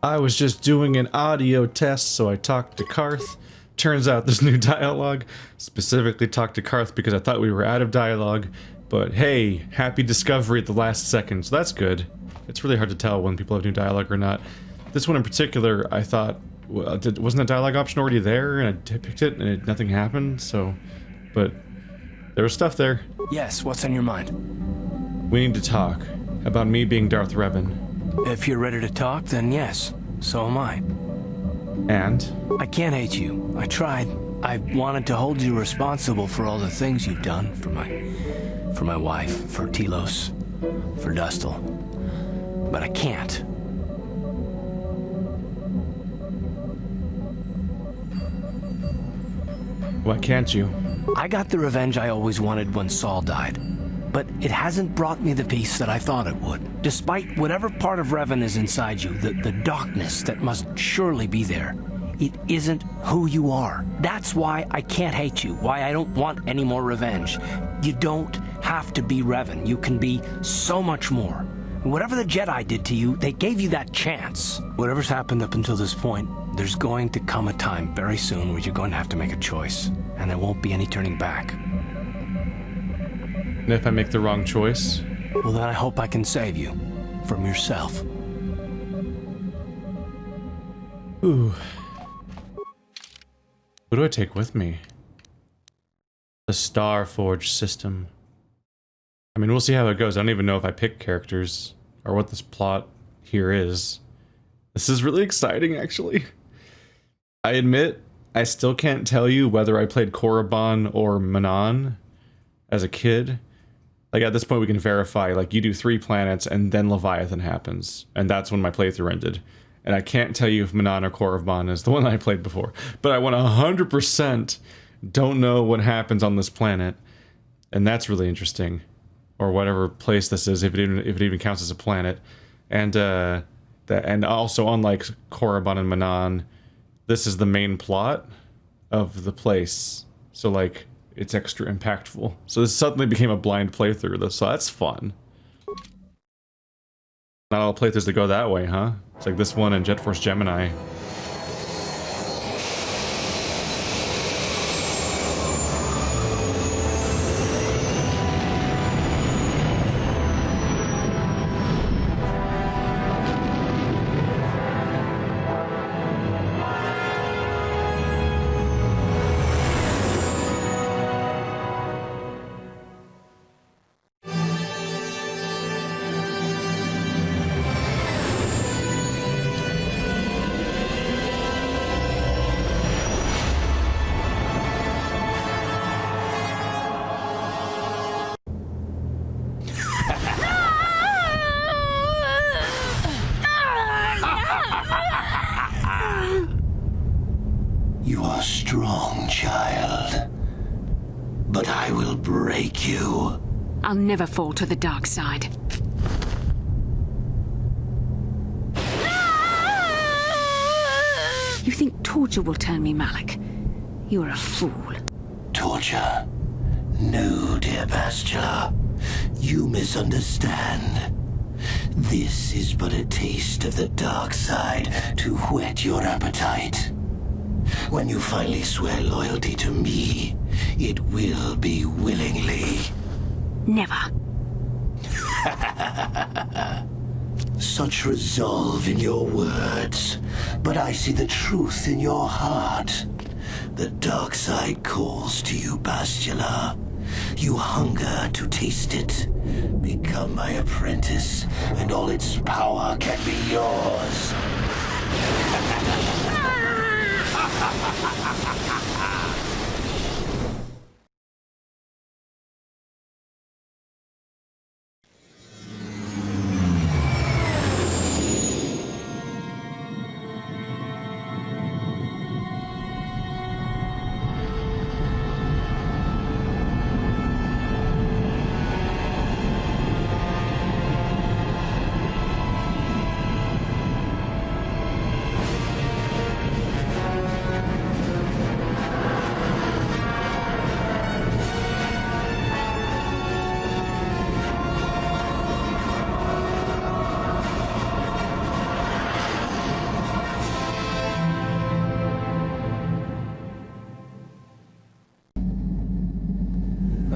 I was just doing an audio test, so I talked to Karth. Turns out there's new dialogue. Specifically talked to Karth because I thought we were out of dialogue. But hey, happy discovery at the last second, so that's good. It's really hard to tell when people have new dialogue or not. This one in particular, I thought, wasn't a dialogue option already there? And I picked it and nothing happened, so... But there was stuff there. Yes, what's on your mind? We need to talk about me being Darth Revan. If you're ready to talk, then yes. So am I. And? I can't hate you. I tried. I wanted to hold you responsible for all the things you've done. For my wife, for Telos, for Dustil. But I can't. Why can't you? I got the revenge I always wanted when Saul died. But it hasn't brought me the peace that I thought it would. Despite whatever part of Revan is inside you, the darkness that must surely be there, it isn't who you are. That's why I can't hate you, why I don't want any more revenge. You don't have to be Revan. You can be so much more. Whatever the Jedi did to you, they gave you that chance. Whatever's happened up until this point, there's going to come a time very soon where you're going to have to make a choice, and there won't be any turning back. And if I make the wrong choice? Well, then I hope I can save you. From yourself. Ooh. Who do I take with me? The Starforge system. I mean, we'll see how it goes. I don't even know if I pick characters, or what this plot here is. This is really exciting, actually. I admit, I still can't tell you whether I played Korriban or Manon as a kid. Like, at this point we can verify, like, you do 3 planets and then Leviathan happens. And that's when my playthrough ended. And I can't tell you if Manon or Korriban is the one that I played before. But I 100% don't know what happens on this planet. And that's really interesting. Or whatever place this is, if it even counts as a planet. And, and also, unlike Korriban and Manon, this is the main plot of the place. So, like... it's extra impactful. So this suddenly became a blind playthrough, so that's fun. Not all playthroughs that go that way, huh? It's like this one and Jet Force Gemini. You are strong, child. But I will break you. I'll never fall to the dark side. You think torture will turn me, Malak? You're a fool. Torture? No, dear Bastila. You misunderstand. This is but a taste of the dark side to whet your appetite. When you finally swear loyalty to me, it will be willingly. Never. Such resolve in your words, but I see the truth in your heart. The dark side calls to you, Bastila. You hunger to taste it. Become my apprentice, and all its power can be yours.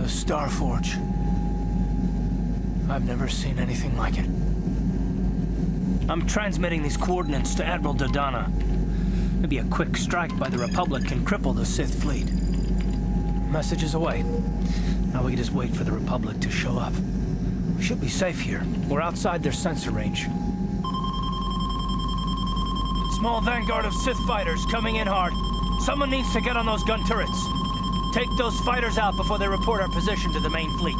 The Starforge. I've never seen anything like it. I'm transmitting these coordinates to Admiral Dodonna. Maybe a quick strike by the Republic can cripple the Sith fleet. Message is away. Now we can just wait for the Republic to show up. We should be safe here. We're outside their sensor range. Small vanguard of Sith fighters coming in hard. Someone needs to get on those gun turrets. Take those fighters out before they report our position to the main fleet.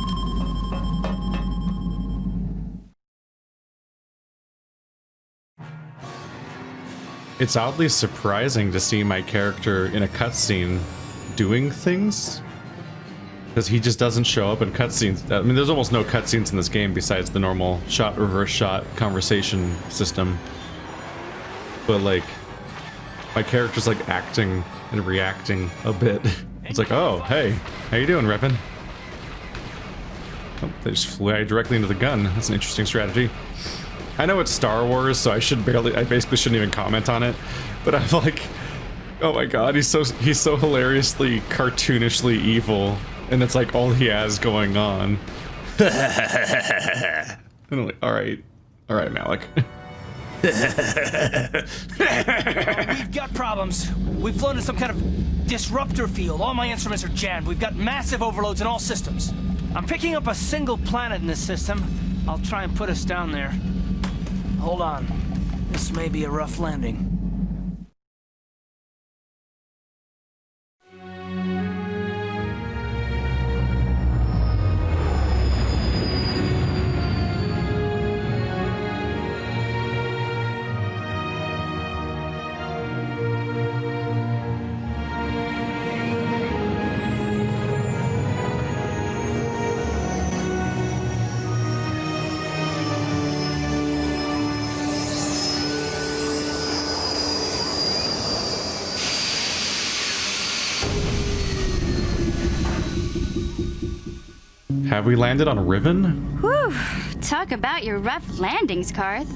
It's oddly surprising to see my character in a cutscene doing things, because he just doesn't show up in cutscenes. I mean, there's almost no cutscenes in this game besides the normal shot, reverse shot conversation system. But like, my character's like acting and reacting a bit. It's like, oh, hey, how you doing, Revan? Oh, they just fly directly into the gun. That's an interesting strategy. I know it's Star Wars, so I basically shouldn't even comment on it. But I'm like, oh my god, he's so hilariously, cartoonishly evil, and it's like all he has going on. And I'm like, all right, Malik. We've got problems. We've flown in some kind of disruptor field. All my instruments are jammed. We've got massive overloads in all systems. I'm picking up a single planet in this system. I'll try and put us down there. Hold on. This may be a rough landing. Have we landed on Riven? Whew, talk about your rough landings, Karth.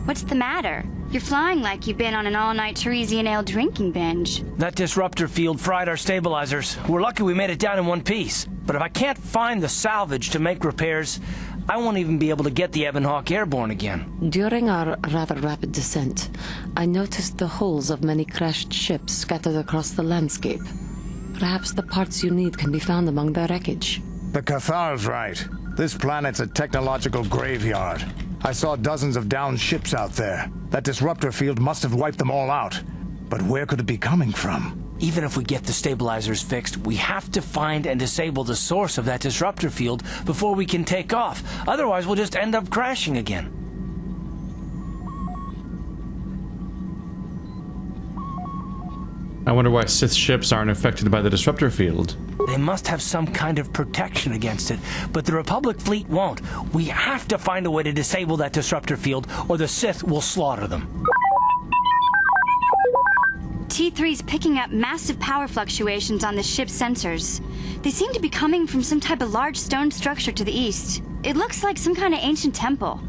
What's the matter? You're flying like you've been on an all-night Teresian ale drinking binge. That disruptor field fried our stabilizers. We're lucky we made it down in one piece. But if I can't find the salvage to make repairs, I won't even be able to get the Ebonhawk airborne again. During our rather rapid descent, I noticed the hulls of many crashed ships scattered across the landscape. Perhaps the parts you need can be found among the wreckage. The Cathar's right. This planet's a technological graveyard. I saw dozens of downed ships out there. That disruptor field must have wiped them all out. But where could it be coming from? Even if we get the stabilizers fixed, we have to find and disable the source of that disruptor field before we can take off. Otherwise, we'll just end up crashing again. I wonder why Sith ships aren't affected by the disruptor field. They must have some kind of protection against it, but the Republic fleet won't. We have to find a way to disable that disruptor field, or the Sith will slaughter them. T3's picking up massive power fluctuations on the ship's sensors. They seem to be coming from some type of large stone structure to the east. It looks like some kind of ancient temple.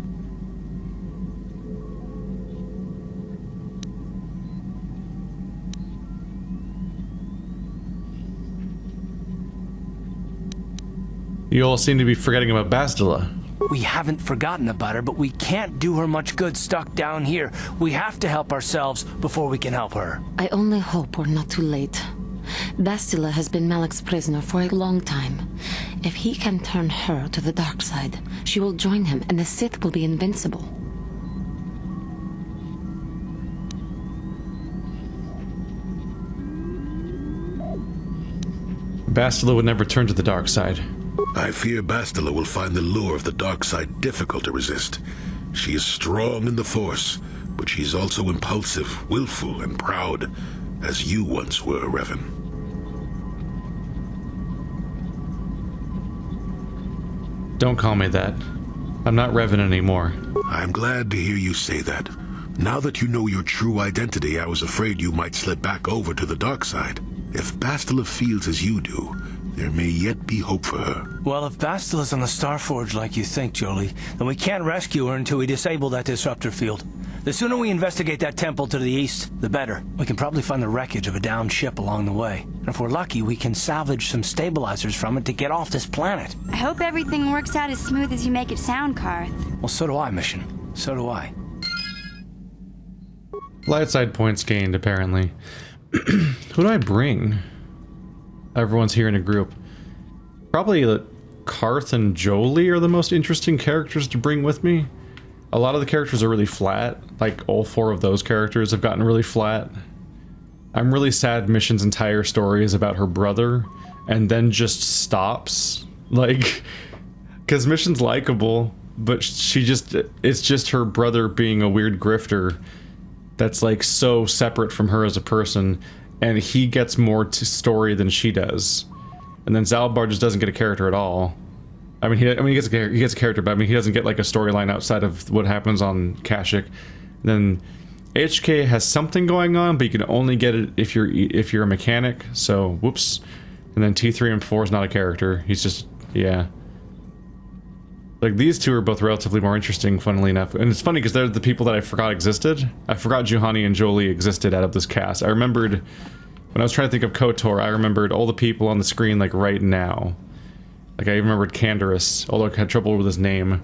You all seem to be forgetting about Bastila. We haven't forgotten about her, but we can't do her much good stuck down here. We have to help ourselves before we can help her. I only hope we're not too late. Bastila has been Malik's prisoner for a long time. If he can turn her to the dark side, she will join him and the Sith will be invincible. Bastila would never turn to the dark side. I fear Bastila will find the lure of the dark side difficult to resist. She is strong in the Force, but she's also impulsive, willful, and proud, as you once were, Revan. Don't call me that. I'm not Revan anymore. I'm glad to hear you say that. Now that you know your true identity, I was afraid you might slip back over to the dark side. If Bastila feels as you do, there may yet be hope for her. Well, if Bastila's on the Starforge like you think, Jolie, then we can't rescue her until we disable that disruptor field. The sooner we investigate that temple to the east, the better. We can probably find the wreckage of a downed ship along the way. And if we're lucky, we can salvage some stabilizers from it to get off this planet. I hope everything works out as smooth as you make it sound, Karth. Well, so do I, Mission. So do I. Light side points gained, apparently. Who do I bring? Everyone's here in a group. Probably Karth and Jolee are the most interesting characters to bring with me. A lot of the characters are really flat. Like, all 4 of those characters have gotten really flat. I'm really sad Mission's entire story is about her brother, and then just stops. Like, because Mission's likable, but it's just her brother being a weird grifter that's, like, so separate from her as a person, and he gets more to story than she does. And then Zalbar just doesn't get a character at all. I mean, he gets a character, but I mean, he doesn't get like a storyline outside of what happens on Kashyyyk. Then HK has something going on, but you can only get it if you're a mechanic. So whoops. And then T3 and 4 is not a character. He's just, yeah. Like, these 2 are both relatively more interesting, funnily enough. And it's funny because they're the people that I forgot existed. I forgot Juhani and Jolee existed out of this cast. I remembered when I was trying to think of KOTOR, I remembered all the people on the screen like right now. Like, I remembered Canderous, although I had trouble with his name.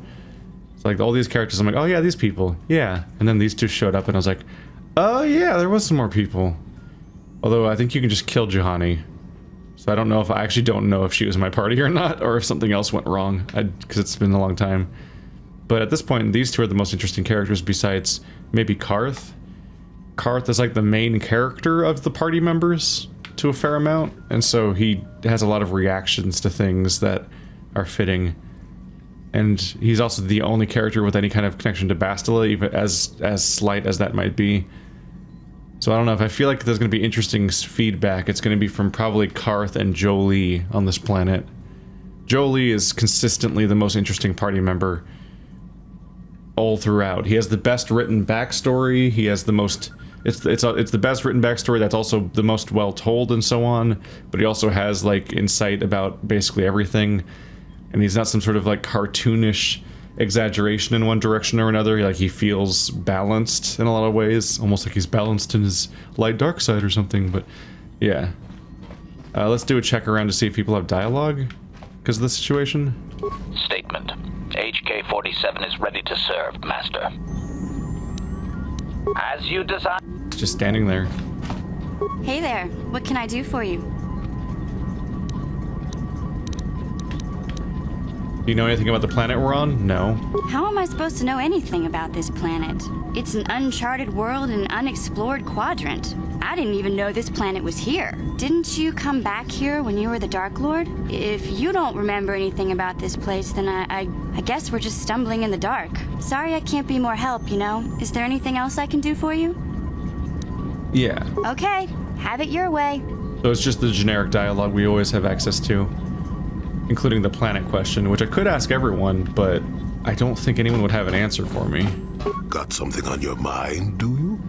So, like, all these characters, I'm like, oh yeah, these people, yeah. And then these 2 showed up, and I was like, oh yeah, there was some more people. Although, I think you can just kill Juhani. So I actually don't know if she was in my party or not, or if something else went wrong, because it's been a long time. But at this point, these 2 are the most interesting characters besides maybe Karth. Karth is like the main character of the party members to a fair amount, and so he has a lot of reactions to things that are fitting. And he's also the only character with any kind of connection to Bastila, even as slight as that might be. So I don't know, if I feel like there's going to be interesting feedback, it's going to be from probably Karth and Jolee on this planet. Jolee is consistently the most interesting party member all throughout. He has the best written backstory, he has the most... It's the best written backstory that's also the most well told and so on, but he also has like insight about basically everything, and he's not some sort of like cartoonish exaggeration in one direction or another. Like, he feels balanced in a lot of ways, almost like he's balanced in his light dark side or something. But yeah, let's do a check around to see if people have dialogue because of the situation. Statement: HK-47 is ready to serve, Master. As you desire. Just standing there. Hey there, what can I do for you? Do you know anything about the planet we're on? No. How am I supposed to know anything about this planet? It's an uncharted world in an unexplored quadrant. I didn't even know this planet was here. Didn't you come back here when you were the Dark Lord? If you don't remember anything about this place, then I guess we're just stumbling in the dark. Sorry I can't be more help, you know? Is there anything else I can do for you? Yeah. Okay, have it your way. So it's just the generic dialogue we always have access to, including the planet question, which I could ask everyone, but I don't think anyone would have an answer for me. Got something on your mind, do you?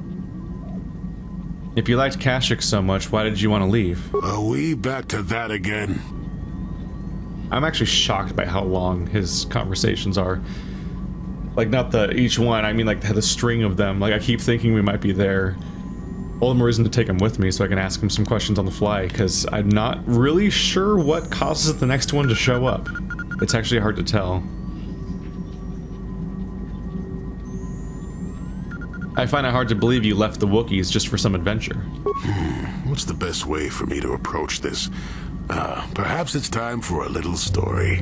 If you liked Kashyyyk so much, why did you want to leave? Are we back to that again? I'm actually shocked by how long his conversations are. Like, not each one, I mean like the string of them. Like, I keep thinking we might be there. All the more reason to take him with me so I can ask him some questions on the fly, because I'm not really sure what causes the next one to show up. It's actually hard to tell. I find it hard to believe you left the Wookiees just for some adventure. What's the best way for me to approach this? Perhaps it's time for a little story.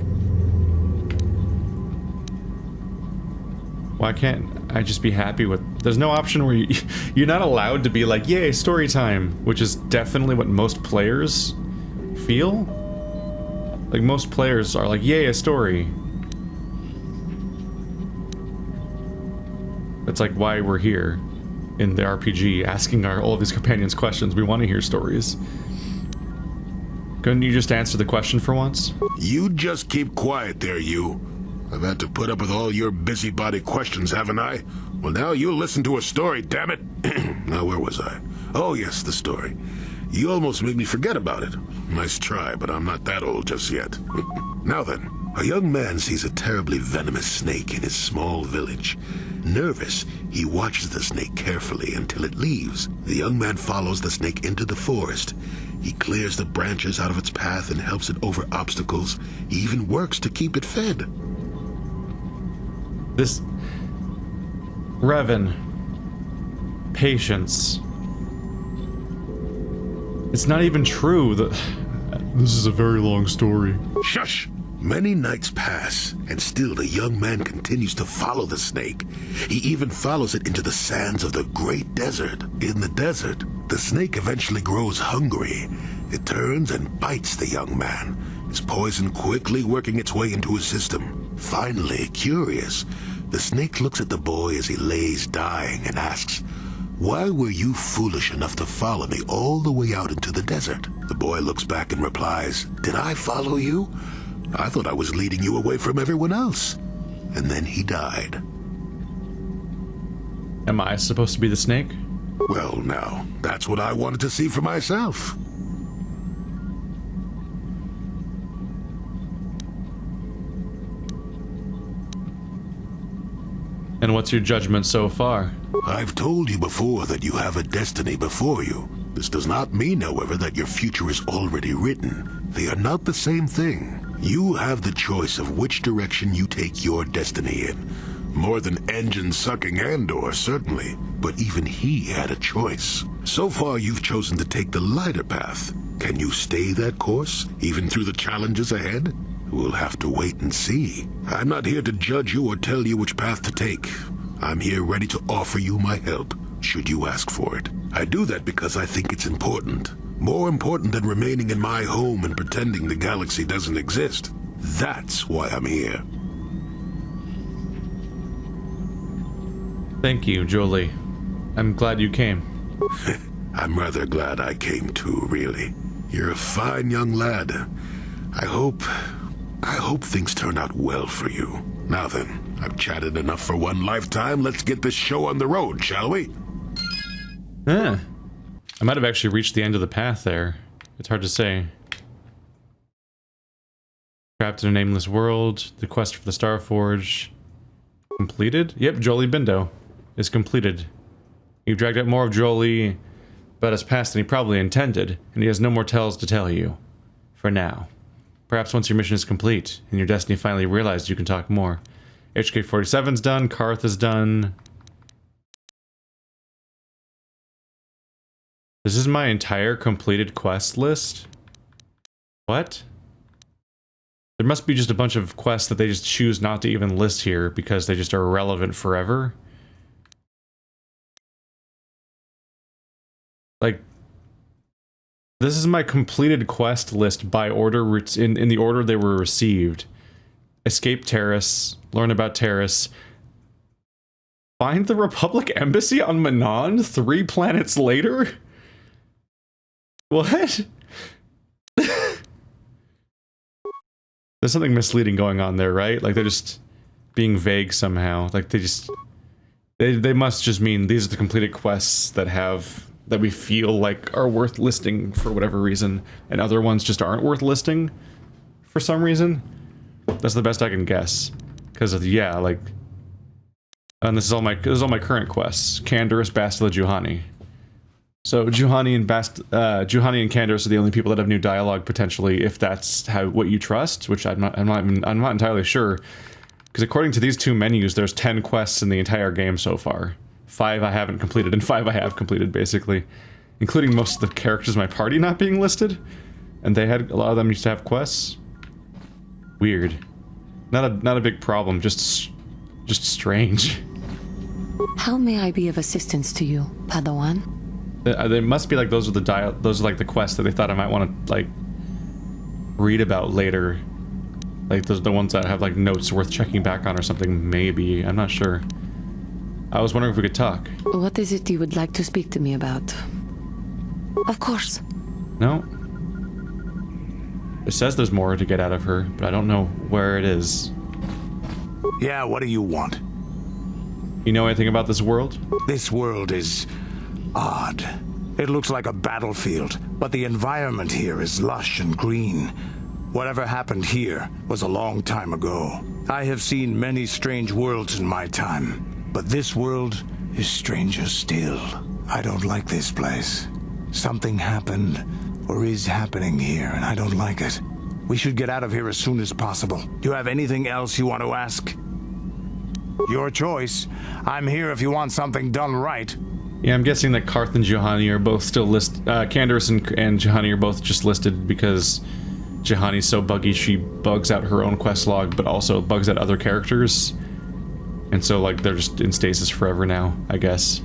Why can't I just be happy with... There's no option where you're not allowed to be like, yay, story time, which is definitely what most players feel. Like, most players are like, yay, a story. That's like why we're here in the RPG, asking all of these companions questions. We want to hear stories. Couldn't you just answer the question for once? You just keep quiet there, you. I've had to put up with all your busybody questions, haven't I? Well, now you'll listen to a story, damn it. Now, where was I? Oh, yes, the story. You almost made me forget about it. Nice try, but I'm not that old just yet. Now then, a young man sees a terribly venomous snake in his small village. Nervous, he watches the snake carefully until it leaves. The young man follows the snake into the forest. He clears the branches out of its path and helps it over obstacles. He even works to keep it fed. This... Revan. Patience. It's not even true that... This is a very long story. Shush! Many nights pass, and still the young man continues to follow the snake. He even follows it into the sands of the great desert. In the desert, the snake eventually grows hungry. It turns and bites the young man, his poison quickly working its way into his system. Finally, curious, the snake looks at the boy as he lays dying and asks, "Why were you foolish enough to follow me all the way out into the desert?" The boy looks back and replies, "Did I follow you? I thought I was leading you away from everyone else." And then he died. Am I supposed to be the snake? Well, now, that's what I wanted to see for myself. And what's your judgment so far? I've told you before that you have a destiny before you. This does not mean, however, that your future is already written. They are not the same thing. You have the choice of which direction you take your destiny in. More than engine-sucking Andor, certainly. But even he had a choice. So far, you've chosen to take the lighter path. Can you stay that course, even through the challenges ahead? We'll have to wait and see. I'm not here to judge you or tell you which path to take. I'm here ready to offer you my help, should you ask for it. I do that because I think it's important. More important than remaining in my home and pretending the galaxy doesn't exist. That's why I'm here. Thank you, Jolie. I'm glad you came. I'm rather glad I came too, really. You're a fine young lad. I hope things turn out well for you. Now then, I've chatted enough for one lifetime. Let's get this show on the road, shall we? I might have actually reached the end of the path there. It's hard to say. Trapped in a nameless world. The quest for the Star Forge. Completed? Yep, Jolie Bindo is completed. You've dragged out more of Jolie about his past than he probably intended, and he has no more tales to tell you. For now. Perhaps once your mission is complete, and your destiny finally realized, you can talk more. HK-47's done, Karth is done. This is my entire completed quest list? What? There must be just a bunch of quests that they just choose not to even list here because they just are irrelevant forever. Like, this is my completed quest list by order, in the order they were received. Escape Terrace, learn about Terrace. Find the Republic Embassy on Manon 3 planets later? What? There's something misleading going on there, right? Like, they're just being vague somehow. Like, they must just mean these are the completed quests that we feel like are worth listing for whatever reason, and other ones just aren't worth listing for some reason. That's the best I can guess. Because of, yeah, like... And this is all my current quests. Canderous, Bastila, Juhani. So Juhani and Canderous are the only people that have new dialogue potentially, if that's what you trust, which I'm not entirely sure. Because according to these two menus, there's 10 quests in the entire game so far. 5 I haven't completed, and 5 I have completed, basically. Including most of the characters in my party not being listed. And a lot of them used to have quests. Weird. Not a big problem, just strange. How may I be of assistance to you, Padawan? They must be like those are like the quests that they thought I might want to like read about later. Like those are the ones that have like notes worth checking back on or something, maybe. I'm not sure. I was wondering if we could talk. What is it you would like to speak to me about? Of course. No. It says there's more to get out of her, but I don't know where it is. Yeah, what do you want? You know anything about this world? This world is odd. It looks like a battlefield, but the environment here is lush and green. Whatever happened here was a long time ago. I have seen many strange worlds in my time. But this world is stranger still. I don't like this place. Something happened, or is happening here, and I don't like it. We should get out of here as soon as possible. Do you have anything else you want to ask? Your choice. I'm here if you want something done right. Yeah, I'm guessing that Karth and Juhani are both still listed. Candace and Juhani are both just listed because Juhani's so buggy she bugs out her own quest log, but also bugs out other characters. And so, like, they're just in stasis forever now, I guess.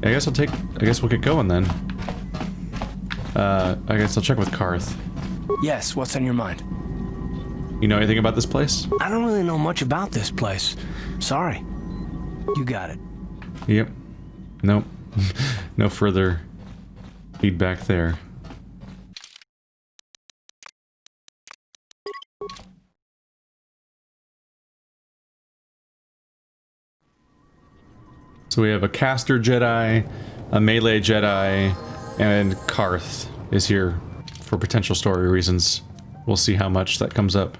I guess we'll get going then. I guess I'll check with Karth. Yes, what's on your mind? You know anything about this place? I don't really know much about this place. Sorry. You got it. Yep. Nope. No further feedback there. So we have a caster Jedi, a melee Jedi, and Karth is here for potential story reasons. We'll see how much that comes up.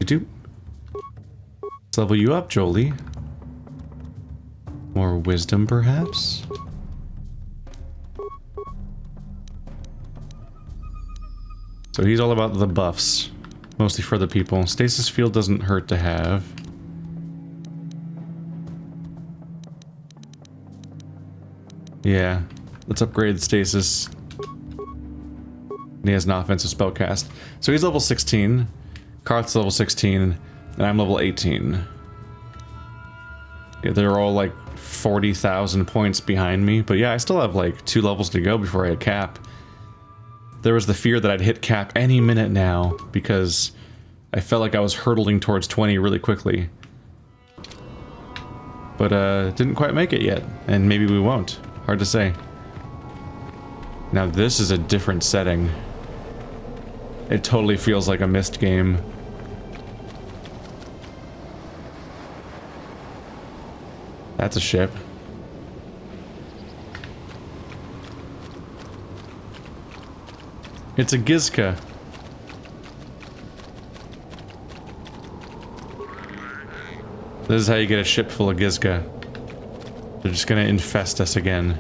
Let's level you up, Jolie. More wisdom, perhaps? So he's all about the buffs. Mostly for the people. Stasis field doesn't hurt to have. Yeah. Let's upgrade the stasis. And he has an offensive spellcast. So he's level 16. Karth's level 16. And I'm level 18. Yeah, they're all like 40,000 points behind me. But yeah, I still have like 2 levels to go before I hit cap. There was the fear that I'd hit cap any minute now because I felt like I was hurtling towards 20 really quickly. But didn't quite make it yet. And maybe we won't. Hard to say. Now this is a different setting. It totally feels like a Myst game. That's a ship. It's a Gizka. This is how you get a ship full of Gizka. They're just gonna infest us again.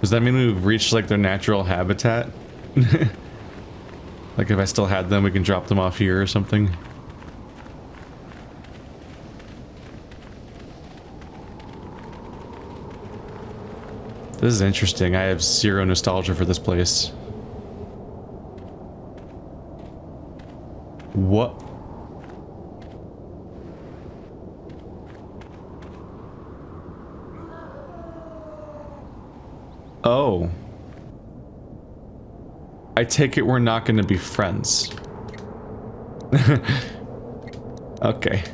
Does that mean we've reached like their natural habitat? Like if I still had them, we can drop them off here or something? This is interesting. I have zero nostalgia for this place. What? Oh. I take it we're not going to be friends. Okay.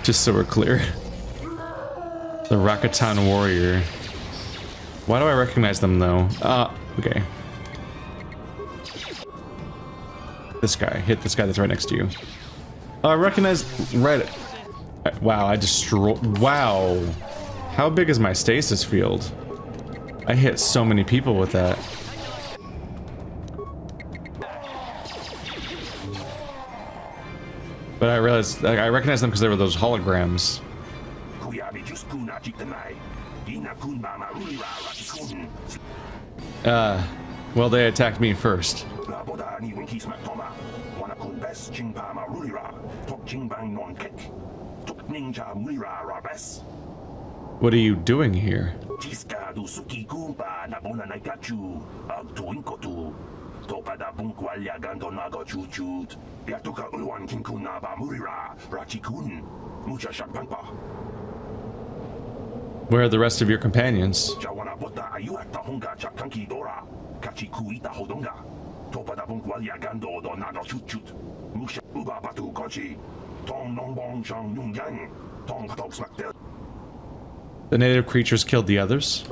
Just so we're clear. The Rakatan warrior. Why do I recognize them though? Okay. This guy. Hit this guy that's right next to you. Oh, I recognize... Right... Wow, I destroyed... Wow. How big is my stasis field? I hit so many people with that. But I realized... I recognize them because they were those holograms. Well, they attacked me first. What are you doing here? Where are the rest of your companions? The native creatures killed the others?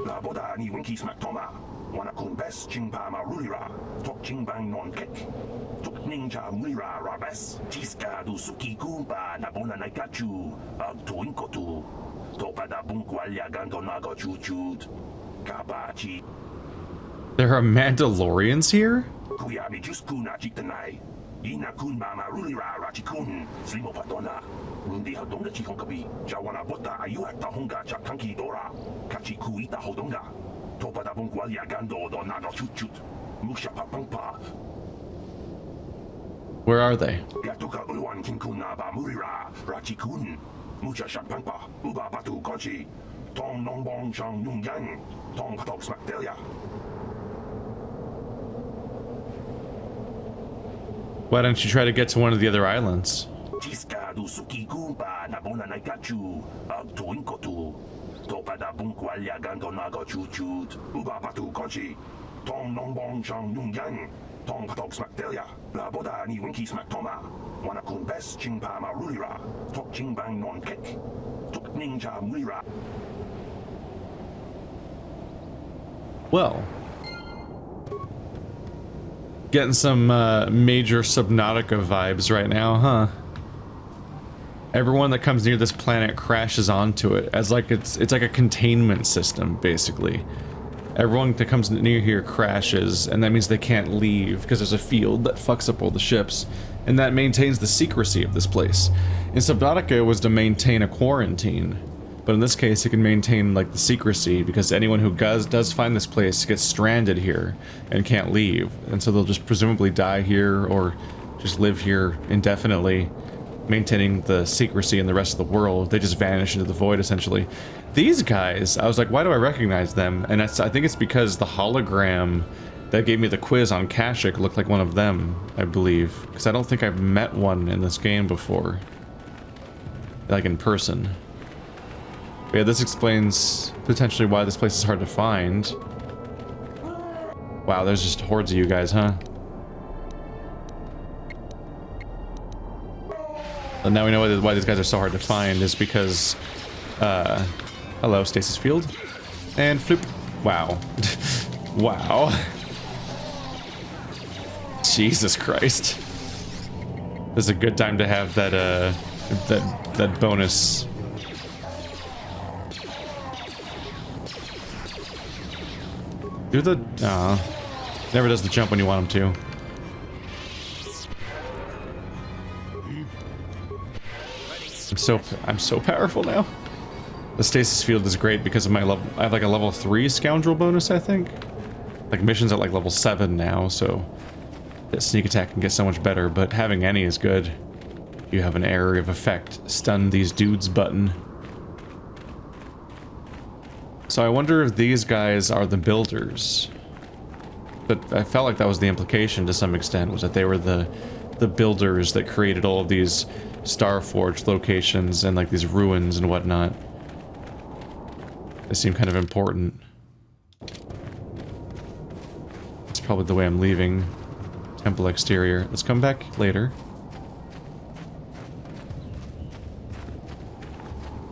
There are Mandalorians here? Inakun ba marulira ratikun slimo patona. Ndi hodonga chikonkabi. Jawana bota ayuha tahonga chatanki dora. Kachiku ita hodonga. Topada bungwalia gando do naga chuchut. Musha papangpa. Where are they? Gatuka ulwan kinkuna ba murira ratikun. Mucha shapangpa. Uba batu konchi. Tong nongbong chang yungyang. Tong patok smaktelia. Why don't you try to get to one of the other islands? Tiska du suki kumpa na bona naikachu. Tuin kotu. Topada bunkwalia gando naga chuchut. Uba batu konchi. Tong nongbong chang yungyang. Tong patok smaktelia. La boda ni winki smaktoma. Wanakun best chingpa marulira. Tok chingbang non kek. Tok ninja murira. Well, getting some major Subnautica vibes right now, huh? Everyone that comes near this planet crashes onto it, as like it's like a containment system, basically. Everyone that comes near here crashes, and that means they can't leave because there's a field that fucks up all the ships, and that maintains the secrecy of this place. In Subnautica, it was to maintain a quarantine. But in this case, it can maintain, like, the secrecy, because anyone who does find this place gets stranded here and can't leave. And so they'll just presumably die here or just live here indefinitely, maintaining the secrecy in the rest of the world. They just vanish into the void, essentially. These guys, I was like, why do I recognize them? And I think it's because the hologram that gave me the quiz on Kashyyyk looked like one of them, I believe. Because I don't think I've met one in this game before. Like, in person. But yeah, this explains potentially why this place is hard to find. Wow, there's just hordes of you guys, huh? And now we know why these guys are so hard to find is because, hello, stasis field. And floop. Wow. Wow. Jesus Christ. This is a good time to have that, that bonus. Do the... never does the jump when you want him to. I'm so powerful now. The stasis field is great because of my level... I have like a level 3 scoundrel bonus, I think. Like missions at like level 7 now, so... that sneak attack can get so much better, but having any is good. You have an area of effect. Stun these dudes button. So I wonder if these guys are the builders. But I felt like that was the implication to some extent, was that they were the builders that created all of these Starforged locations and like these ruins and whatnot. They seem kind of important. That's probably the way I'm leaving. Temple exterior. Let's come back later.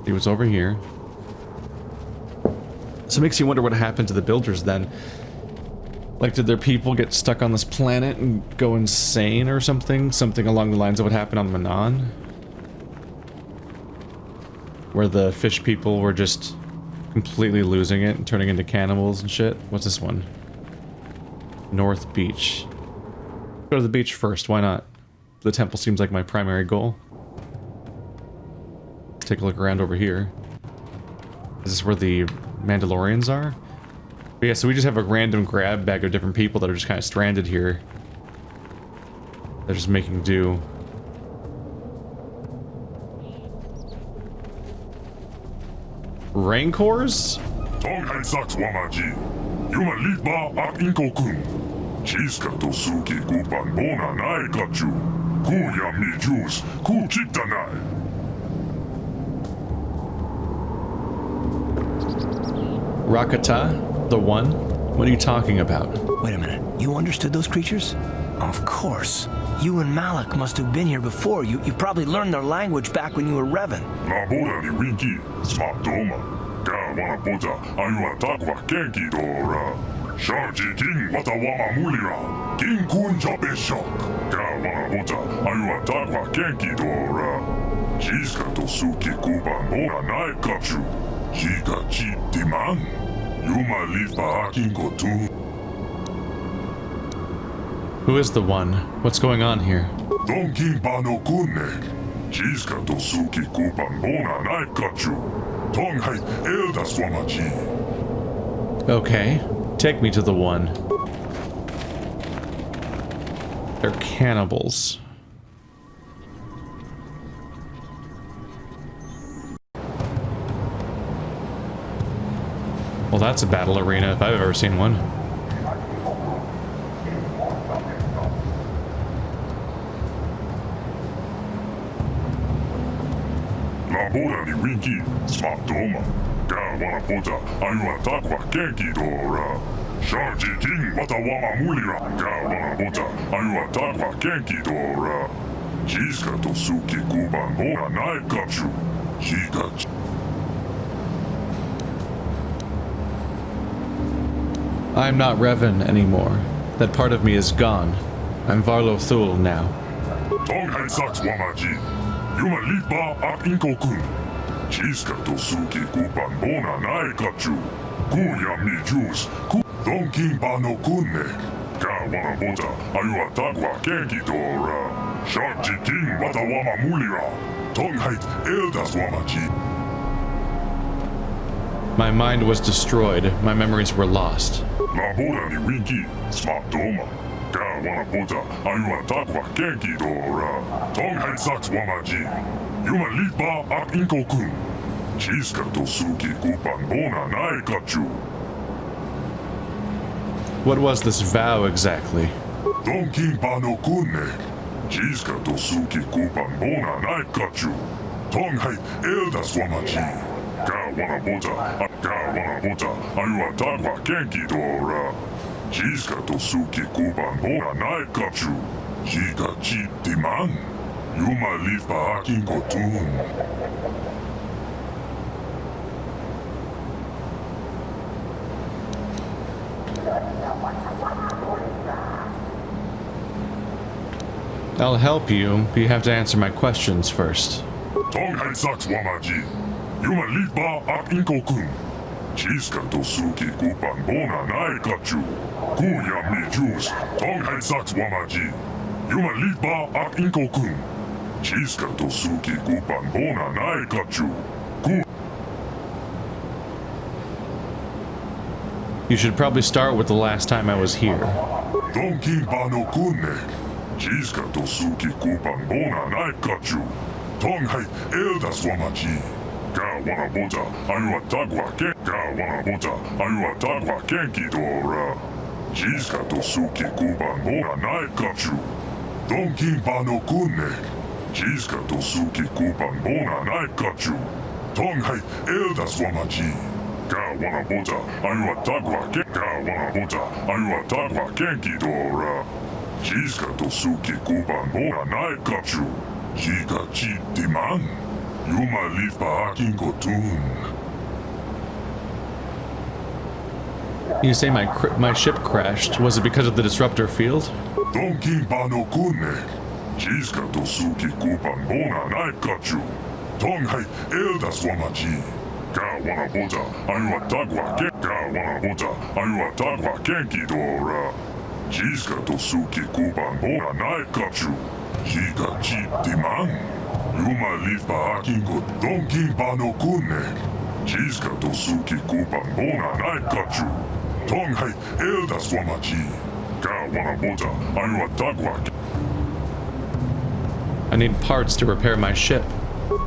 See what's over here. So it makes you wonder what happened to the builders then. Like, did their people get stuck on this planet and go insane or something? Something along the lines of what happened on Manon? Where the fish people were just completely losing it and turning into cannibals and shit? What's this one? North Beach. Go to the beach first, why not? The temple seems like my primary goal. Let's take a look around over here. Is this where the Mandalorians are? But yeah, so we just have a random grab bag of different people that are just kind of stranded here. They're just making do. Rancors? Rakata, the one? What are you talking about? Wait a minute. You understood those creatures? Of course. You and Malik must have been here before. You probably learned their language back when you were Revan. Who is the one? What's going on here? Donkin Bano Kunne. Jiska to Suki Kupan Bona Naikachu. Tonghai Elda Swamaji. Okay, take me to the one. They're cannibals. Well, that's a battle arena if I've ever seen one. Labora ni winki, smatoma. Ga wana pota, ayua takwa kenki dora. Sharji king watawama mulira. Ga wana pota, ayua takwa kenki dora. Jiska to suki kuban bora naikachu. Jikachi. I'm not Revan anymore. That part of me is gone. I'm Varlo Thul now. Tonghai Saks Wamaji. Yuma Lipa ak Inko-kun. Jiska to Suki Kupan Bona Naikachu. Kuya mi Jus. Donkin Bano Kunne. Ga wana bota. Ayua Tagwa Kenki Dora. Sharji King Watawama Mulira. Tonghai Eldas Wamaji. My mind was destroyed. My memories were lost. Labora ni winki, smatoma. Ga wana pota, ayua takwa kenki dora. Tonghai Saks Wamaji. Yuma Lipa ak Inko-kun. Jiska to Suki Kupan Bona Naikachu. What was this vow exactly? Donkin Bano Kunne. Jiska to Suki Kupan Bona Naikachu. Tonghai Eldas Wamaji. Ga wana bota, ayua takwa kenki dora. Jiska to Suki Kuban Bona Naikachu. Jiga chi diman. Yuma lipa akin kotun. I'll help you, but you have to answer my questions first. Tonghai Saks Wamaji. Yuma lipa ak Inko-kun. Jiska to Suki Kupan Bona Naikachu. Kuya mi Jus. Tonghai Saks Wamaji. Yuma lipa ak Inko-kun. Jiska to Suki Kupan Bona Naikachu. You should probably start with the last time I was here. Donkin Bano Kunne. Jiska to Suki Kupan Bona Naikachu. Tonghai Eldas Wamaji. Ga wana bota, ayua takwa kenki dora. Jiska to Suki Kuban Bona Naikachu. Donkin Bano Kunne. Jiska to Suki Kuban Bona Naikachu. Tonghai Eldas Wamaji. Ga wana bota, ayua takwa kenki dora. Jiska to Suki Kuban Bona Naikachu. Jiga chi diman. Yuma lipa akin kotun. You say my ship crashed. Was it because of the disruptor field? Donkin Bano Kunne. Jiska to Suki Kupan Bona Naikachu. Tonghai Eldas Wamaji. Ga wana bota, ayua takwa kenki dora. Jiska to Suki Kupan Bona Naikachu. Jiga chi diman. Yuma lipa akin kot Donkin Bano Kunne. Jiska to Suki Kupan Bona Naikachu. Tonghai Eldas Wamaji. Ga wana bota, ayua takwa. I need parts to repair my ship.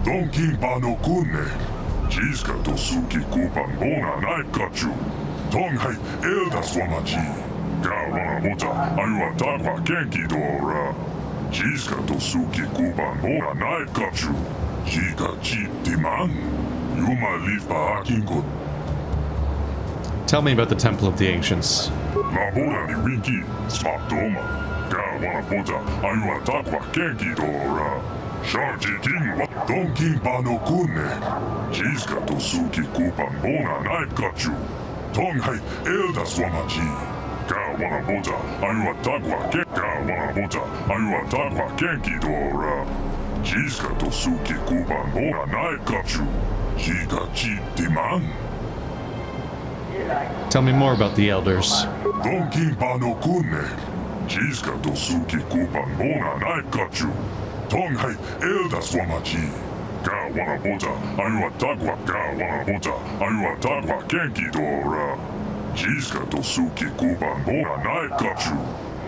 Donkin Bano Kunne. Jiska to Suki Kupan Bona Naikachu. Tonghai Eldas Wamaji. Ga wana bota, ayua takwa kenki dora. Jiska to Suki Kuban Bona Naikachu. Jiga chi diman. Yuma lipa akin kot. Tell me about the Temple of the Ancients. Labora ni winki, smatoma. Ga wana bota, ayua takwa kenki dora. Sharji king Donkin Bano Kunne. Jiska to Suki Kuban Bona Naikachu. Tonghai Eldas Wamaji. Ga wana bota, ayua takwa kenki dora. Jiska to Suki Kuban Bona Naikachu. Jiga chi diman. Tell me more about the elders. Donkin Bano Kunne. Jiska dosuki kupan bona naikachu. Tonghai elda swamachi. Ka wana bota, ayua tagwa ka wana bota, ayua tagwa kenki dora. Jiska dosuki kupan bona naikachu.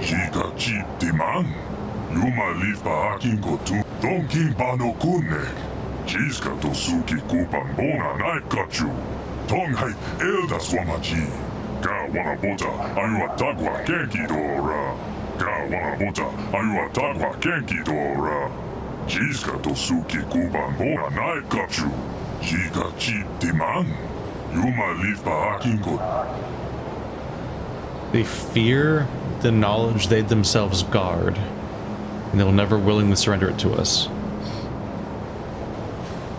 Jika chi diman. Yuma lipa akinko tu. Donkin pano kunne. Jiska dosuki kupan bona naikachu. Tonghai elda swamachi. Ka wana bota, ayua tagwa kenki dora. Ka wana bota, ayua tagwa kenki dora. Jiska dosuki kuban bona naikachu. Jika chi diman. Yuma lipa akinko. They fear the knowledge they themselves guard, and they'll never willingly surrender it to us.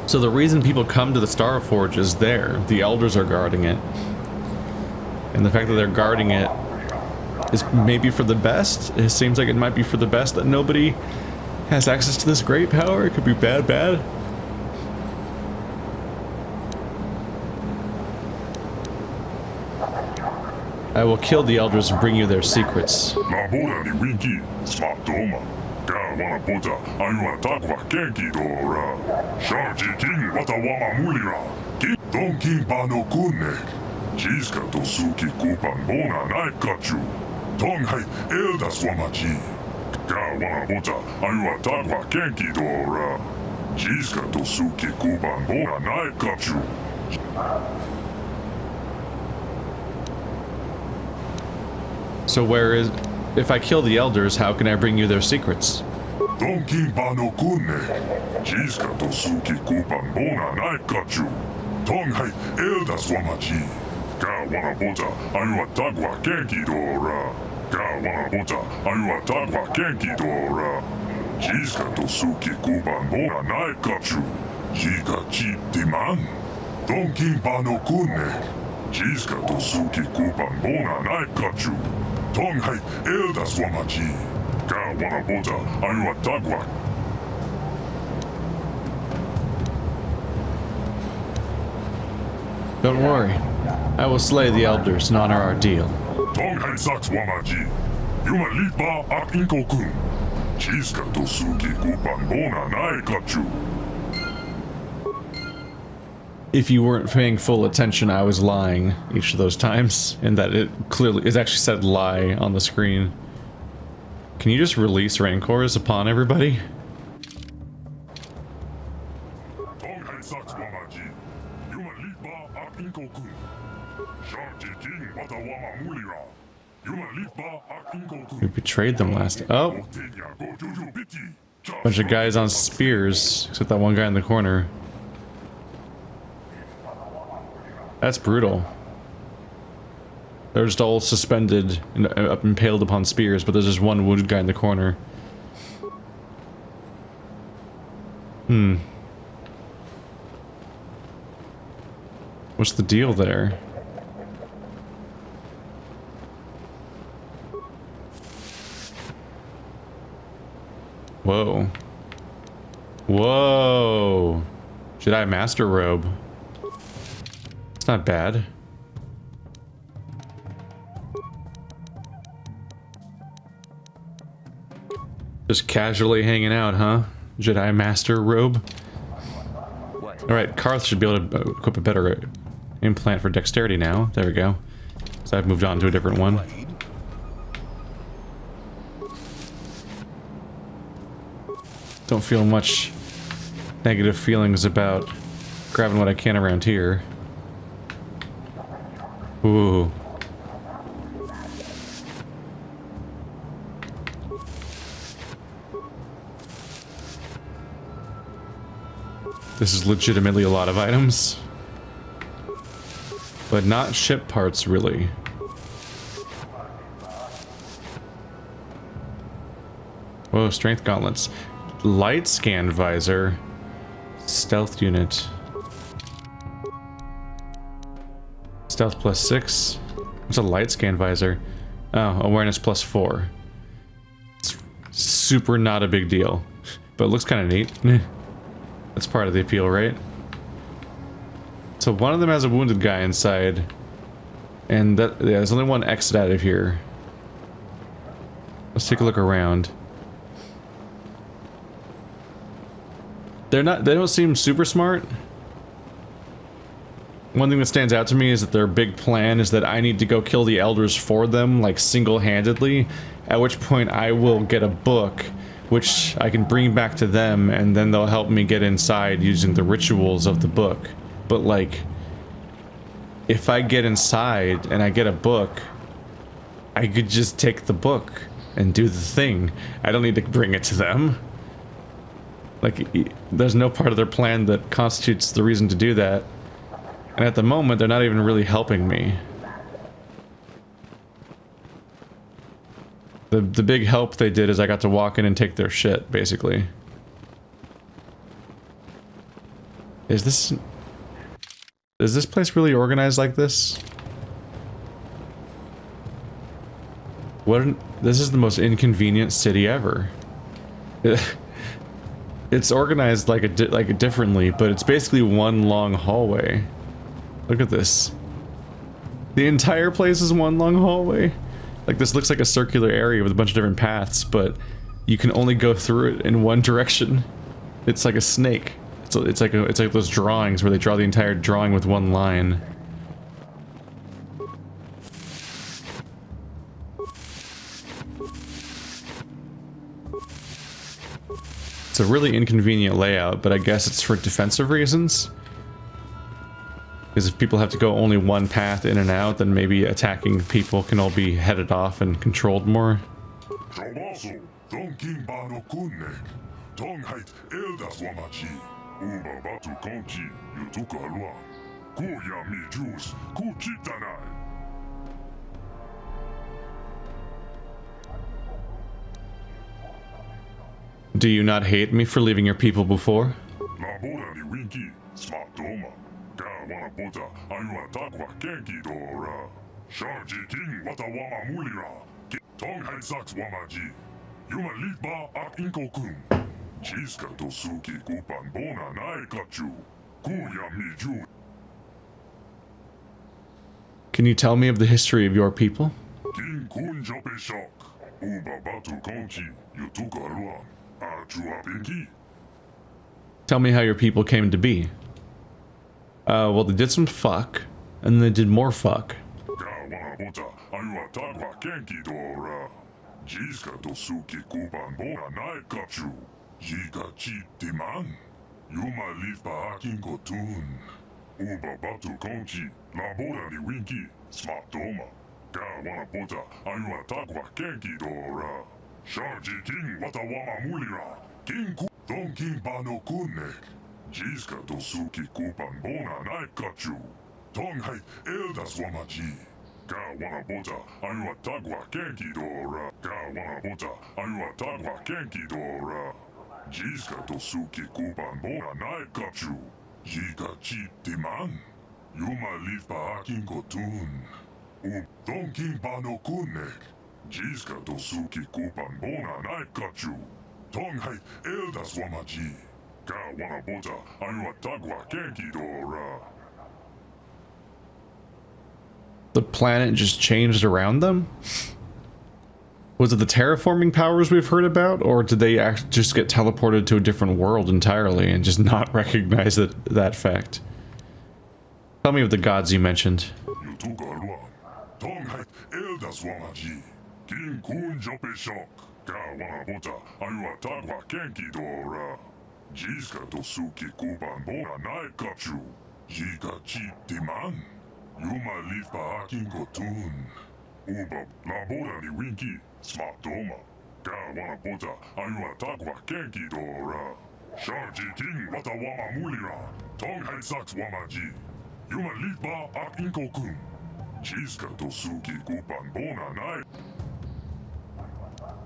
So the reason people come to the Star Forge is there. The elders are guarding it. And the fact that they're guarding it is maybe for the best. It seems like it might be for the best that nobody has access to this great power. It could be bad. I will kill the elders and bring you their secrets. Jiska dosuki kupan bona naikachu. Tonghai elda swamachi. Ka wana bota, ayua tagwa kenki dora. Jiska dosuki kupan bona naikachu. So where is... If I kill the elders, how can I bring you their secrets? Donkin pano kunne. Jiska dosuki kupan bona naikachu. Tonghai elda swamachi. Ka wana bota, ayua tagwa kenki dora. Ka wana bota, ayua tagwa kenki dora. Jiska dosuki kuban bona naikachu. Jika chi diman. Donkin pano kunne. Jiska dosuki kupan bona naikachu. Tonghai elda swamachi. Ka wana bota, ayua tagwa. Don't worry. I will slay the elders and honor our deal. Tonghai saks wamaji. Yuma lipa ak inkokun. Jiska dosuki kupan bona naikachu. If you weren't paying full attention, I was lying each of those times, and that it actually said lie on the screen. Can you just release Rancors upon everybody? We betrayed them last. Oh! Bunch of guys on spears, except that one guy in the corner. That's brutal. They're just all suspended and impaled upon spears, but there's just one wounded guy in the corner. What's the deal there? Whoa. Whoa. Jedi Master Robe. It's not bad. Just casually hanging out, huh? Jedi Master Robe. Alright, Karth should be able to equip a better implant for dexterity now. There we go. So I've moved on to a different one. Don't feel much negative feelings about grabbing what I can around here. Ooh. This is legitimately a lot of items. But not ship parts, really. Whoa, strength gauntlets. Light scan visor. Stealth unit. Stealth +6. What's a light scan visor? Oh, awareness +4. It's super not a big deal. But it looks kind of neat. That's part of the appeal, right? So one of them has a wounded guy inside. And that, yeah, there's only one exit out of here. Let's take a look around. They don't seem super smart. One thing that stands out to me is that their big plan is that I need to go kill the elders for them, like single-handedly, at which point I will get a book which I can bring back to them, and then they'll help me get inside using the rituals of the book. But like, if I get inside and I get a book, I could just take the book and do the thing. I don't need to bring it to them. Like, there's no part of their plan that constitutes the reason to do that. And at the moment, they're not even really helping me. The big help they did is I got to walk in and take their shit, basically. Is this place really organized like this? This is the most inconvenient city ever. It's organized like differently, but it's basically one long hallway. Look at this. The entire place is one long hallway. Like, this looks like a circular area with a bunch of different paths, but you can only go through it in one direction. It's like a snake. It's like those drawings where they draw the entire drawing with one line. It's a really inconvenient layout, but I guess it's for defensive reasons. Because if people have to go only one path in and out, then maybe attacking people can all be headed off and controlled more. Do you not hate me for leaving your people before? Can you tell me of the history of your people? Tell me how your people came to be. Well, they did some fuck, and they did more fuck. The planet just changed around them? Was it the terraforming powers we've heard about, or did they just get teleported to a different world entirely and just not recognize that fact? Tell me of the gods you mentioned.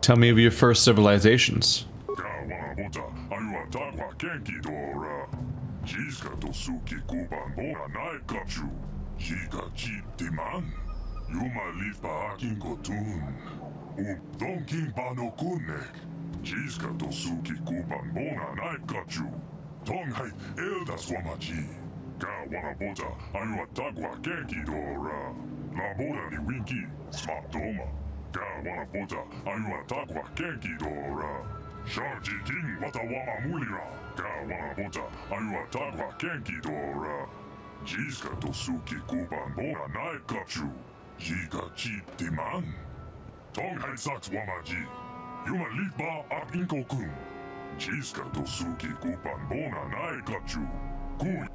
Tell me of your first civilizations. wana bota ayua takwa kenki dora. Sharji king wata wama mulira. Ka wana bota ayua takwa kenki dora. Jiska tosuki kuban bona nai kachu. Jika chi diman. Tong hai saks wamaji. Yuma litba ak inko kun. Jiska tosuki kuban bona nai kachu. Kun.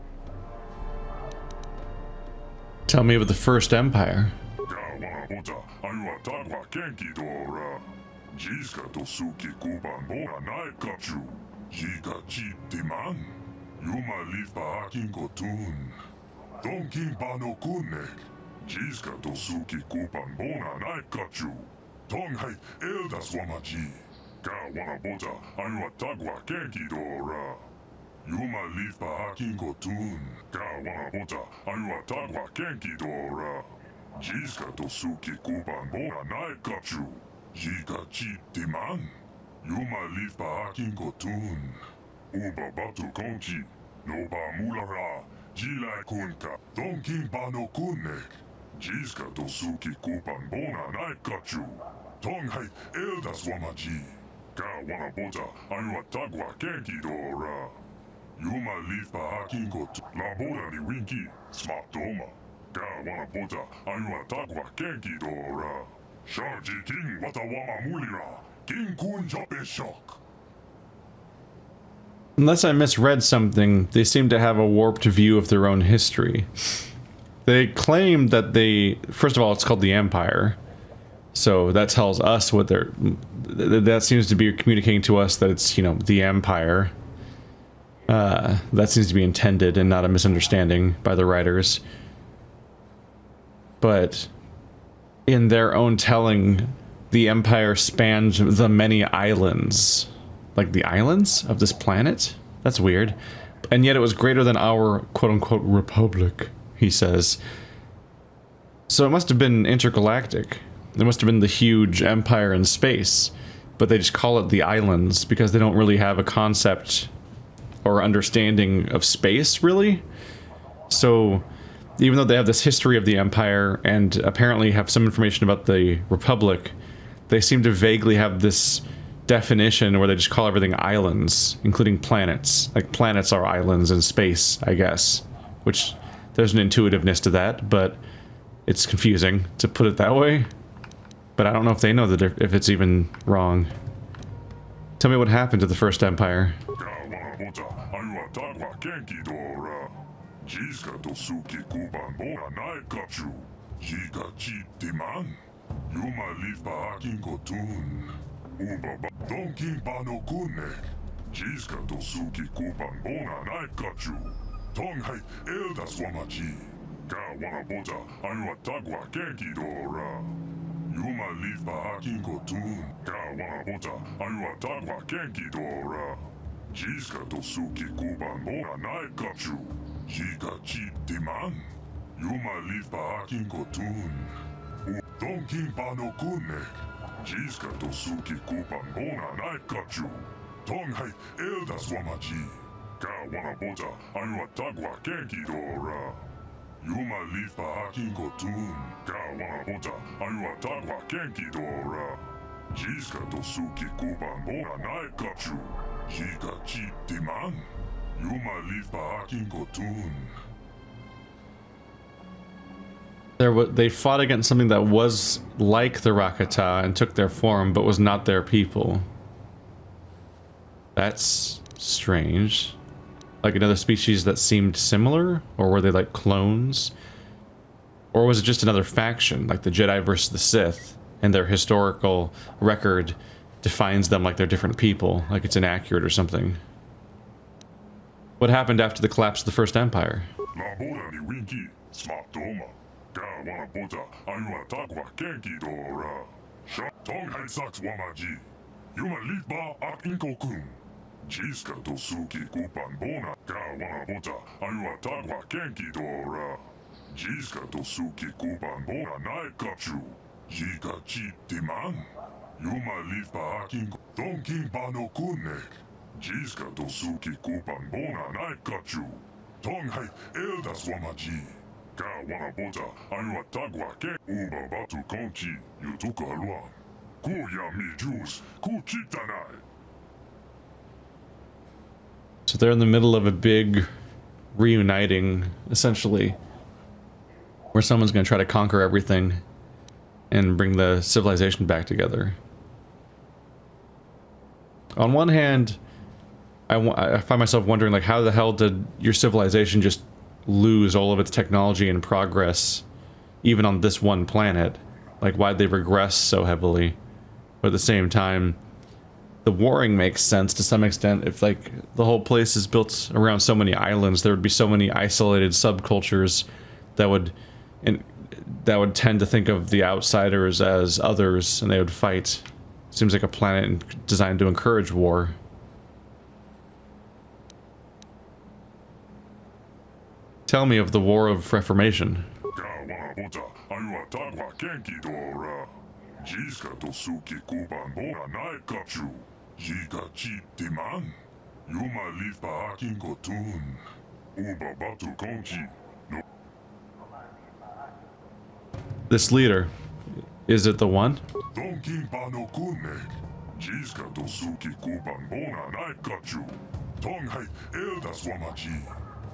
Tell me about the First Empire. Bota ayua takwa kenki dora. Jiska tosuki kuban bona nai kachu. Jika chi diman. Yuma litba ak inko tun. Donkin pano kunnek. Jiska tosuki kupan bona nai kachu. Tong hai eldas wamaji. Ka wana bota ayua takwa kenki dora. Yuma lifa hakinko tun. Ka wana bota ayua takwa kenki dora. Jiska tosuki kupan bona nai kachu. Jika chi diman. Yuma lifa hakinko tun. Uba batu konchi. Noba mulara. Jilai kunka. Donkin pano kunnek. Jiska tosuki kupan bona nai kachu. Tong hai eldas wamaji. Ka wana bota ayua takwa kenki dora. Yuma lifa hakinko la boda ni winki. Smart doma. Ka wana bota ayua takwa kenki dora. Sharji king wata wama mulira. King kun jape shock. Unless I misread something, they seem to have a warped view of their own history. They claim that first of all, it's called the Empire. So that tells us what that seems to be communicating to us that it's, the Empire. That seems to be intended and not a misunderstanding by the writers. But in their own telling, the Empire spanned the many islands. Like the islands of this planet? That's weird. And yet it was greater than our quote-unquote republic, he says. So it must have been intergalactic. It must have been the huge empire in space. But they just call it the islands because they don't really have a concept or understanding of space, really. So even though they have this history of the Empire and apparently have some information about the Republic, they seem to vaguely have this definition where they just call everything islands, including planets. Like planets are islands in space, I guess. Which, there's an intuitiveness to that, but it's confusing to put it that way. But I don't know if they know that if it's even wrong. Tell me what happened to the First Empire. Yuma lifa hakinko tun. Ubaba donkin pano kunnek. Jiska tosuki kupan bona nai kachu. Tong hai eldas wamaji. Ka wana bota ayua takwa kenki dora. Yuma lifa hakinko tun. Ka wana bota ayua takwa kenki dora. Jiska tosuki kupan bona nai kachu. Jika chi diman. Yuma lifa hakinko tun. Donkin pano kunnek. Jiska tosuki kupan bona nai kachu. Tong hai eldas wamaji. Ka wana bota ayua takwa kenki dora. Yuma lifa hakinko tun. Ka wana bota ayua takwa kenki dora. Jiska tosuki kupan bona nai kachu. Jika chi diman. Yuma lifa hakinko tun. They fought against something that was like the Rakata and took their form, but was not their people. That's strange. Like another species that seemed similar? Or were they like clones? Or was it just another faction, like the Jedi versus the Sith, and their historical record defines them like they're different people, like it's inaccurate or something? What happened after the collapse of the First Empire? Ka wana bota ayua takwa kenki dora. Tong hai saks wamaji. Yuma litba ak inko kun. Jiska tosuki kupan bona. Ka wana bota ayua takwa kenki dora. Jiska tosuki kupan bona nai kachu. Jika chi diman. Yuma litba ak inko. Donkin pano kunnek. Jiska tosuki kupan bona nai kachu. Tong hai eldas wamaji. Ka wana boza ayua tagwa ke uba batu konchi yutuku halua. Ku ya mi juice, ku chitanai. So they're in the middle of a big reuniting, essentially, where someone's going to try to conquer everything and bring the civilization back together. On one hand, I find myself wondering, like, how the hell did your civilization just lose all of its technology and progress, even on this one planet? Like, why'd they regress so heavily? But at the same time, the warring makes sense to some extent. If, like, the whole place is built around so many islands, there would be so many isolated subcultures that would tend to think of the outsiders as others, and they would fight. Seems like a planet designed to encourage war. Tell me of the War of Reformation. This leader, is it the one?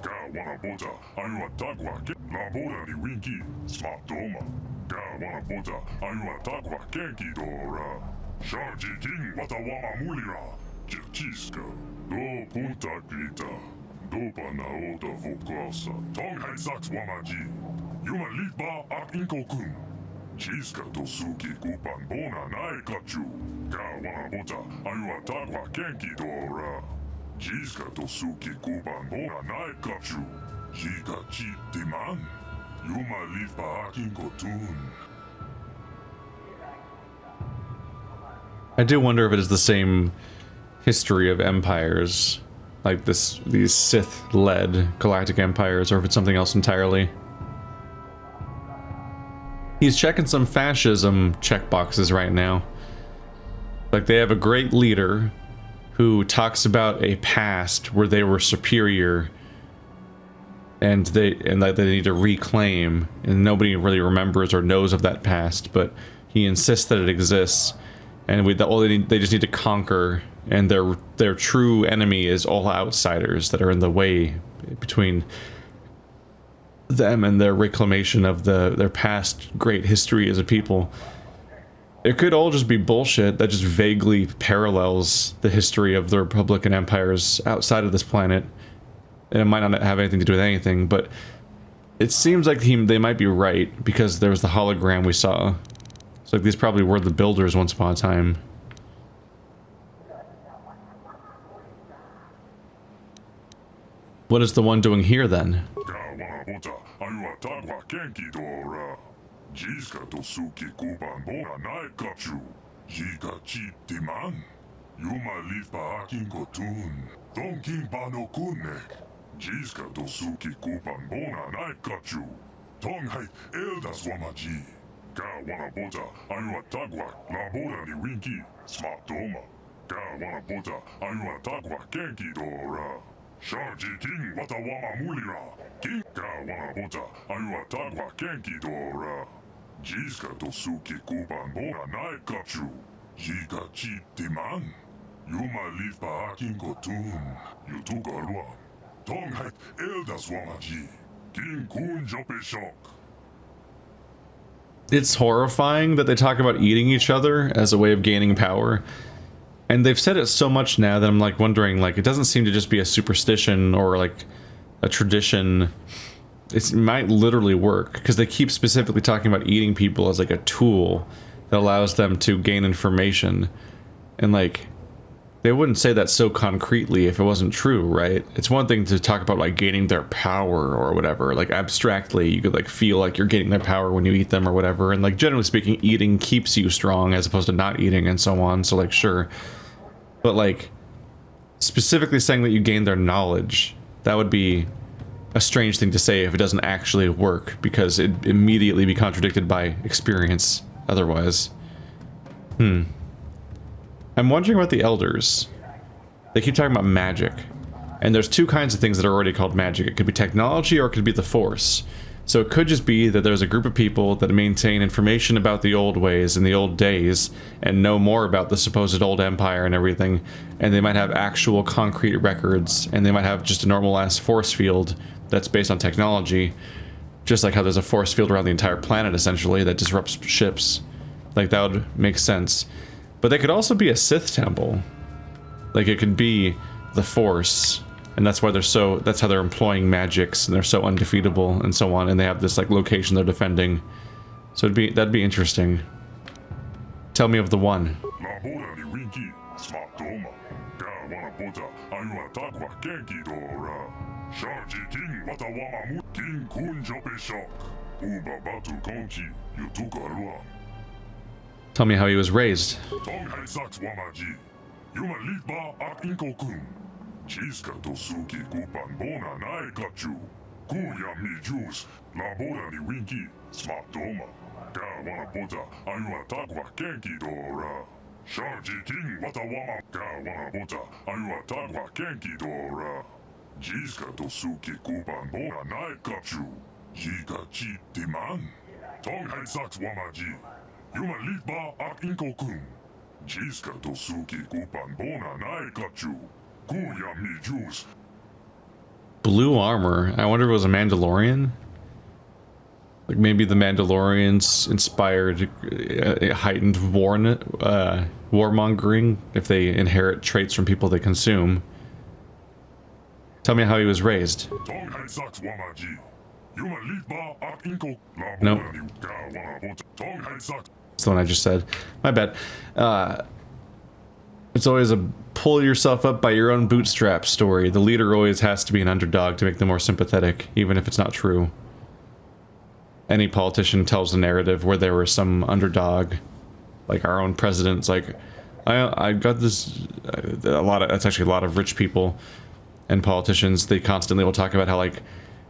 Ka wana boza ayua tagwa ke labora ni winki smatoma. Ka wana boza ayua tagwa kenki dora. Sharji king watawama mulira. Jichiska do punta grita. Do pana oda vokasa. Tong hai sax wamaji. Yuma litba ak inkokun. Chiska tosuki kupan bona nai kachu. Ka wana boza ayua tagwa kenki dora. Jiska tosuki kuban bona nai kachu. Jika chi diman. Yuma lifa akin kotun. I do wonder if it is the same history of empires, like these Sith-led Galactic Empires, or if it's something else entirely. He's checking some fascism checkboxes right now. Like, they have a great leader who talks about a past where they were superior and that they need to reclaim, and nobody really remembers or knows of that past, but he insists that it exists, and they just need to conquer, and their true enemy is all outsiders that are in the way between them and their reclamation of their past great history as a people. It could all just be bullshit that just vaguely parallels the history of the Republic and empires outside of this planet. And it might not have anything to do with anything, but it seems like they might be right, because there was the hologram we saw. So like, these probably were the builders once upon a time. What is the one doing here then? Jiska tosuki kuban bona nai kachu. Jika chi diman. Yuma lifa akin kotun. Donkin bano kunek. Jiska tosuki kuban bona nai kachu. Tong hai eldas wamaji. Ka wana boza ayua tagwa labora ni winki smatoma. Ka wana boza ayua tagwa kenki dora. Sharji king watawama mulira. King ka wana boza ayua tagwa kenki dora. Jiska tosuki kuban bona nai kachu. Jika chi diman. Yuma lifa akin kotun. Yutuka alwa. Tong hai eldas wamaji. King kun jope shock. It's horrifying that they talk about eating each other as a way of gaining power. And they've said it so much now that I'm like wondering, like, it doesn't seem to just be a superstition or like a tradition. It might literally work, because they keep specifically talking about eating people as like a tool that allows them to gain information. And like, they wouldn't say that so concretely if it wasn't true, right? It's one thing to talk about like gaining their power or whatever, like abstractly you could like feel like you're gaining their power when you eat them or whatever, and like generally speaking eating keeps you strong as opposed to not eating and so on, so like sure. But like specifically saying that you gain their knowledge, that would be a strange thing to say if it doesn't actually work, because it'd immediately be contradicted by experience otherwise. I'm wondering about the elders. They keep talking about magic, and there's two kinds of things that are already called magic. It could be technology or it could be the force. So it could just be that there's a group of people that maintain information about the old ways and the old days and know more about the supposed old empire and everything, and they might have actual concrete records, and they might have just a normal-ass force field that's based on technology, just like how there's a force field around the entire planet, essentially, that disrupts ships. Like, that would make sense. But they could also be a Sith temple. Like, it could be the Force, and that's why that's how they're employing magics, and they're so undefeatable and so on, and they have this like location they're defending. So that'd be interesting. Tell me of the one. Tell me how he was raised. Chiska to suki kupan bona nai kachu. Kuya mi juice, la boda ni winki, smart doma. Ka wana bota, ayua takwa kenki dora. Sharji king watawama, ka wana bota, ayua takwa kenki dora. Jiska to suki kupan bona nai kachu. Yika chi diman. Tong hai saks wamaji. Yuma litba ak inko kun. Jiska to suki kupan bona nai kachu. Blue armor. I wonder if it was a Mandalorian? Like maybe the Mandalorians inspired heightened warmongering if they inherit traits from people they consume. Tell me how he was raised. Nope. That's the one I just said. My bad. It's always a pull yourself up by your own bootstraps story. The leader always has to be an underdog to make them more sympathetic, even if it's not true. Any politician tells a narrative where there was some underdog, like our own president's like, I got this, that's actually a lot of rich people and politicians, they constantly will talk about how like,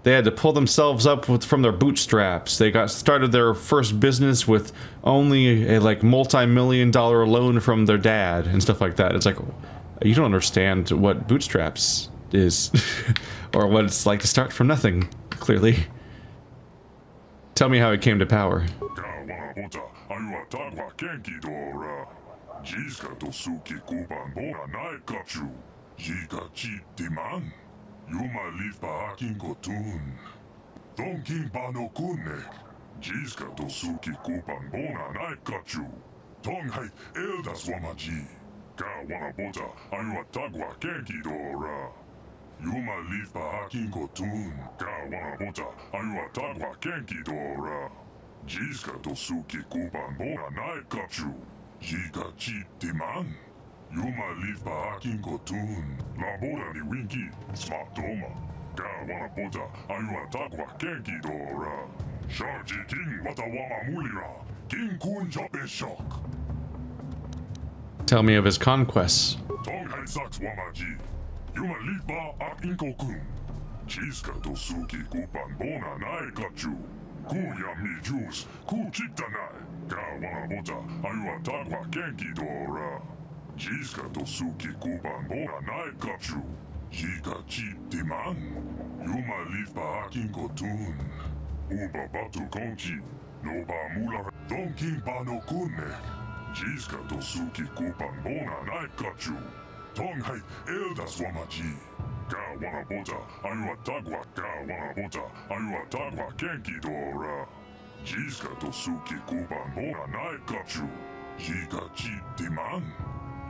they had to pull themselves up from their bootstraps. They started their first business with only a like multi-million-dollar loan from their dad and stuff like that. It's like, you don't understand what bootstraps is or what it's like to start from nothing, clearly. Tell me how he came to power. Yuma live pa aking kotun. Tonking pano kunek. Jiska to suki kupan bona nai kachu. Tong hai eldas wamaji. Ka wana bota ayua tagwa kenki dora. Yuma live pa aking kotun. Ka wana bota ayua tagwa kenki dora. Jiska to suki kupan bona nai kachu. Yika chi diman. Yuma live pa aking kotun. La boda ni winki, smart doma. Ka wana bota, ayua takwa kenki dora. Sharji king watawama mulira. King kun jope shock. Tell me of his conquests. Tong hai saks wamaji. Yuma live pa aking kokun. Chiska to suki kupan bona nai kachu. Kuya mi juice, ku chitanai. Ka wana bota, ayua takwa kenki dora. Jiska to suki kupan bona nai kachu. Yika chi diman. Yuma live pa aking kotun. Uba batu konchi. No ba mula. Donking pa no kunne. Jiska to suki kupan bona nai kachu. Tong hai eldas wamaji. Ka wana bota ayua tagwa. Ka wana bota ayua tagwa kenki dora. Jiska to suki kupan bona nai kachu. Yika chi diman.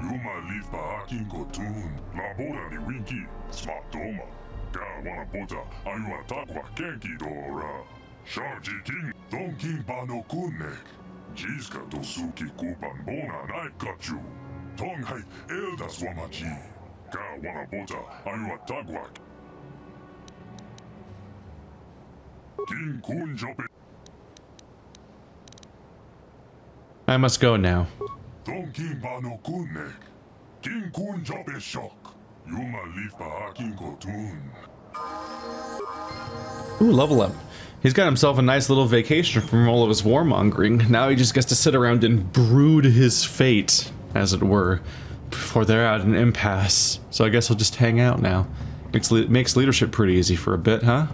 Yuma live pa aking kotun. La boda ni winki, smart doma. Ka wana bota, ayua takwa kenki dora. Sharji king, donking pa no kunek. Jiska to suki kupan bona nai kachu. Tong hai eldas wamaji. Ka wana bota, ayua tagwa. King kun jope. I must go now. Donking pa no kunek. King kun jope shock. Yuma live pa aking kotun. Ooh, level up. He's got himself a nice little vacation from all of his warmongering. Now he just gets to sit around and brood his fate, as it were, before they're at an impasse. So I guess he'll just hang out now. Makes leadership pretty easy for a bit, huh?